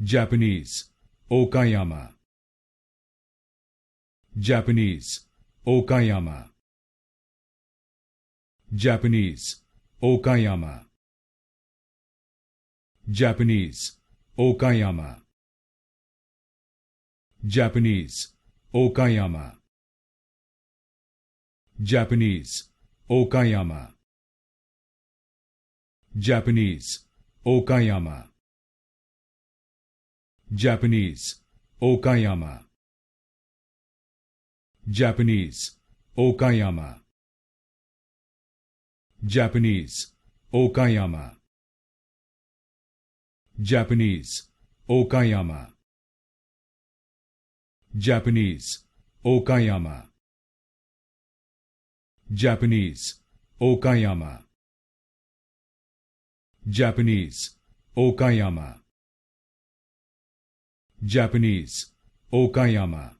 Japanese, Okayama. Japanese, Okayama. Japanese, Okayama. Japanese, Okayama. Japanese, Okayama. Japanese, Okayama. Japanese, Okayama. Japanese, Okayama. Japanese, Okayama. Japanese, Okayama. Japanese, Okayama. Japanese, Okayama. Japanese, Okayama. Japanese, Okayama. Japanese, Okayama.